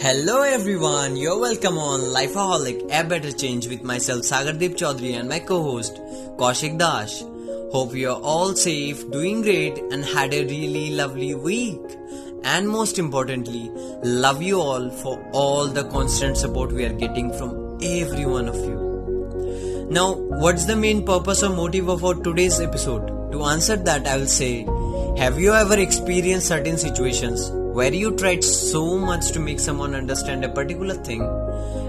Hello everyone, you're welcome on Lifeaholic, A Better Change with myself Sagardeep Chaudhary and my co-host Kaushik Dash. Hope you're all safe, doing great and had a really lovely week. And most importantly, love you all for all the constant support we are getting from every one of you. Now, what's the main purpose or motive of our today's episode? To answer that, I will say, have you ever experienced certain situations where you tried so much to make someone understand a particular thing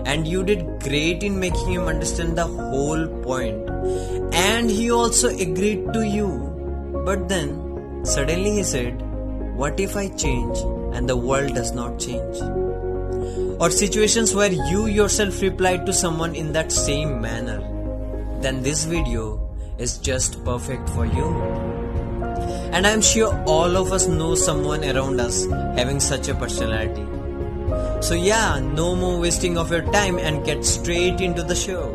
and you did great in making him understand the whole point and he also agreed to you, but then suddenly he said, what if I change and the world does not change? Or situations where you yourself replied to someone in that same manner, then this video is just perfect for you. And I'm sure all of us know someone around us having such a personality. So yeah, no more wasting of your time and get straight into the show.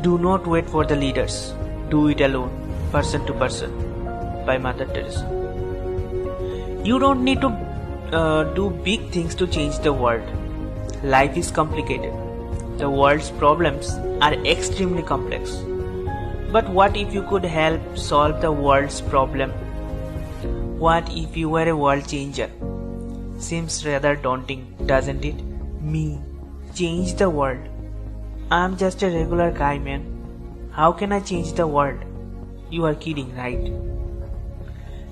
Do not wait for the leaders. Do it alone, person to person, by Mother Teresa. You don't need to do big things to change the world. Life is complicated. The world's problems are extremely complex. But what if you could help solve the world's problem? What if you were a world changer? Seems rather daunting, doesn't it? Me, change the world. I'm just a regular guy, man. How can I change the world? You are kidding, right?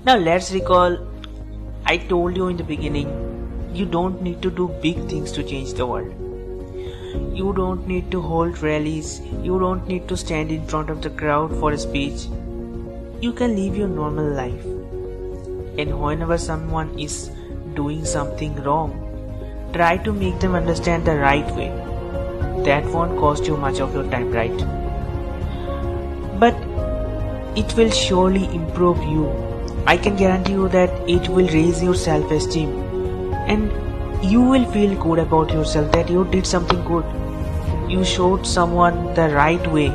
Now let's recall, I told you in the beginning, you don't need to do big things to change the world. You don't need to hold rallies, you don't need to stand in front of the crowd for a speech. You can live your normal life. And whenever someone is doing something wrong, try to make them understand the right way. That won't cost you much of your time, right? But it will surely improve you. I can guarantee you that it will raise your self-esteem and you will feel good about yourself that you did something good. You showed someone the right way.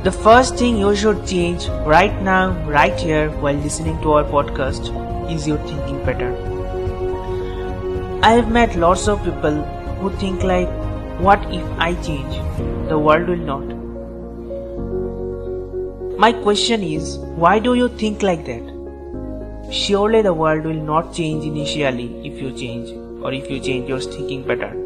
The first thing you should change right now, right here, while listening to our podcast is your thinking pattern. I have met lots of people who think like, what if I change? The world will not. My question is, why do you think like that? Surely the world will not change initially if you change, or if you change your thinking pattern.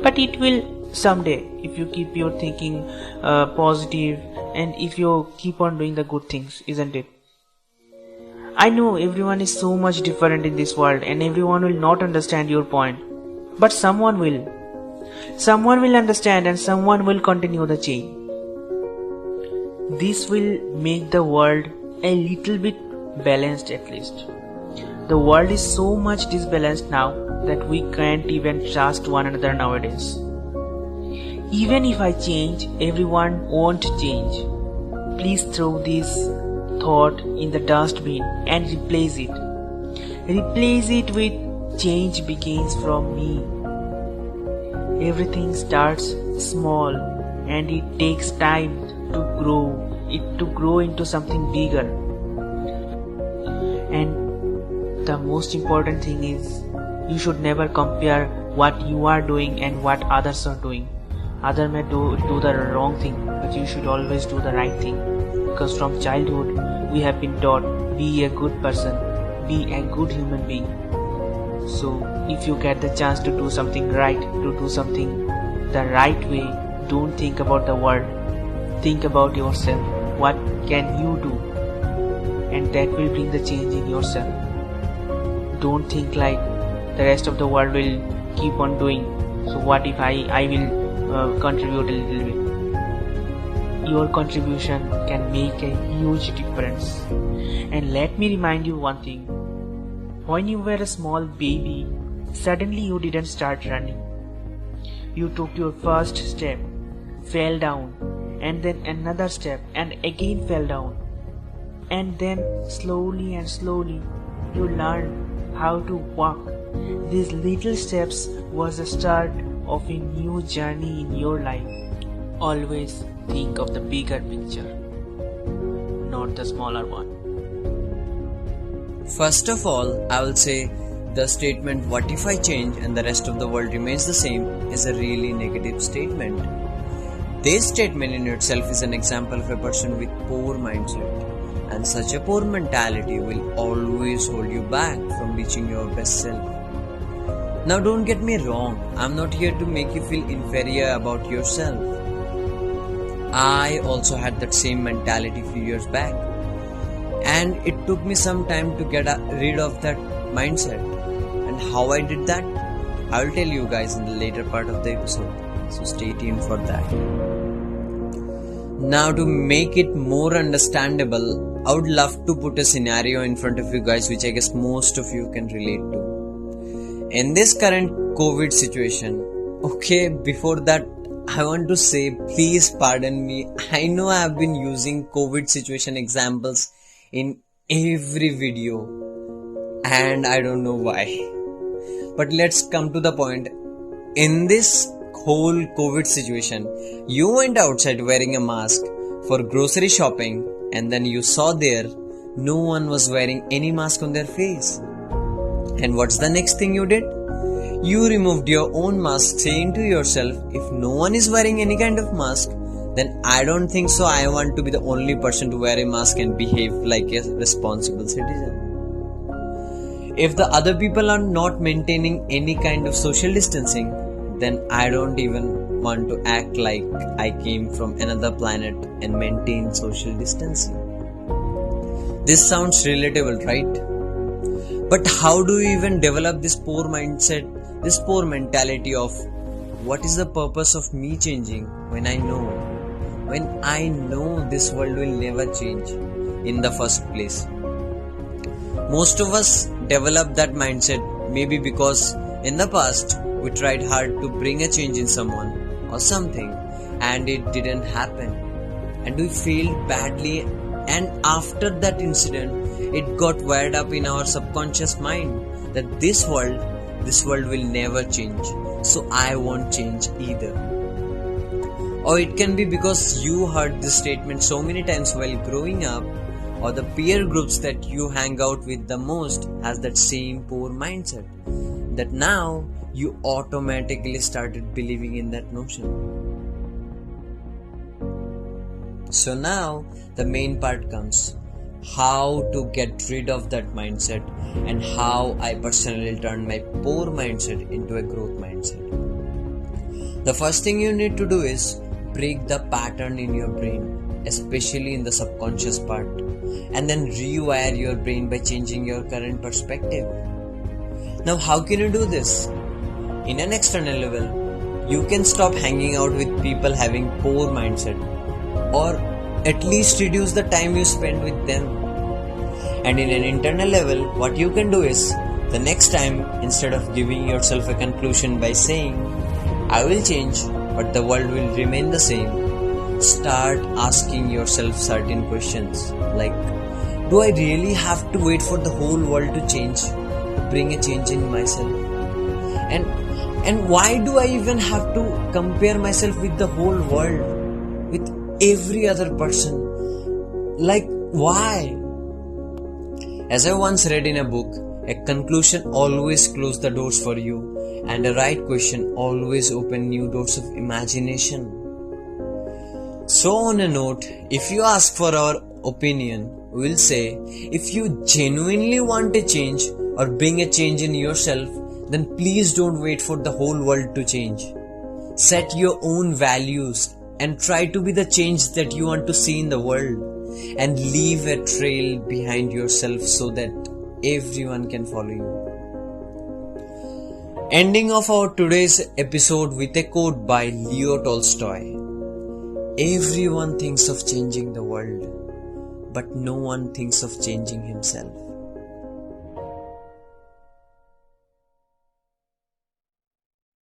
But it will someday if you keep your thinking positive and if you keep on doing the good things, isn't it? I know everyone is so much different in this world and everyone will not understand your point. But someone will. Someone will understand and someone will continue the chain. This will make the world a little bit balanced at least. The world is so much disbalanced now that we can't even trust one another nowadays. Even if I change, everyone won't change. Please throw this thought in the dustbin and replace it. Replace it with change begins from me. Everything starts small and it takes time to grow into something bigger. And the most important thing is, you should never compare what you are doing and what others are doing. Others may do the wrong thing, but you should always do the right thing. Because from childhood, we have been taught, be a good person, be a good human being. So, if you get the chance to do something right, to do something the right way, don't think about the world. Think about yourself. What can you do? And that will bring the change in yourself. Don't think like the rest of the world will keep on doing. So what if I will contribute a little bit? Your contribution can make a huge difference. And let me remind you one thing. When you were a small baby, suddenly you didn't start running. You took your first step, fell down, and then another step and again fell down. And then slowly and slowly you learned how to walk. These little steps was the start of a new journey in your life. Always think of the bigger picture, not the smaller one. First of all, I will say the statement, what if I change and the rest of the world remains the same, is a really negative statement. This statement in itself is an example of a person with poor mindset, and such a poor mentality will always hold you back from reaching your best self. Now don't get me wrong, I'm not here to make you feel inferior about yourself. I also had that same mentality a few years back, and it took me some time to get rid of that mindset. And how I did that, I will tell you guys in the later part of the episode, so stay tuned for that. Now, to make it more understandable, I would love to put a scenario in front of you guys which I guess most of you can relate to. In this current COVID situation, okay, before that I want to say, please pardon me, I know I have been using COVID situation examples in every video and I don't know why. But let's come to the point. In this whole COVID situation, you went outside wearing a mask for grocery shopping, and then you saw there no one was wearing any mask on their face. And what's the next thing you did? You removed your own mask, saying to yourself, if no one is wearing any kind of mask, then I don't think so I want to be the only person to wear a mask and behave like a responsible citizen. If the other people are not maintaining any kind of social distancing, then I don't even want to act like I came from another planet and maintain social distancing. This sounds relatable, right? But how do you even develop this poor mindset, this poor mentality of what is the purpose of me changing when I know this world will never change in the first place? Most of us develop that mindset maybe because in the past we tried hard to bring a change in someone or something and it didn't happen, and we failed badly, and after that incident it got wired up in our subconscious mind that this world will never change, so I won't change either. Or it can be because you heard this statement so many times while growing up, or the peer groups that you hang out with the most has that same poor mindset, that now you automatically started believing in that notion. So now the main part comes, how to get rid of that mindset and how I personally turned my poor mindset into a growth mindset. The first thing you need to do is break the pattern in your brain, especially in the subconscious part, and then rewire your brain by changing your current perspective. Now, how can you do this? In an external level, you can stop hanging out with people having poor mindset, or at least reduce the time you spend with them. And in an internal level, what you can do is, the next time, instead of giving yourself a conclusion by saying, I will change, but the world will remain the same, start asking yourself certain questions like, do I really have to wait for the whole world to change to bring a change in myself? And why do I even have to compare myself with the whole world, with every other person? Like, why? As I once read in a book, a conclusion always closes the doors for you, and a right question always opens new doors of imagination. So on a note, if you ask for our opinion, we'll say, if you genuinely want a change or bring a change in yourself, then please don't wait for the whole world to change. Set your own values and try to be the change that you want to see in the world, and leave a trail behind yourself so that everyone can follow you. Ending of our today's episode with a quote by Leo Tolstoy. Everyone thinks of changing the world, but no one thinks of changing himself.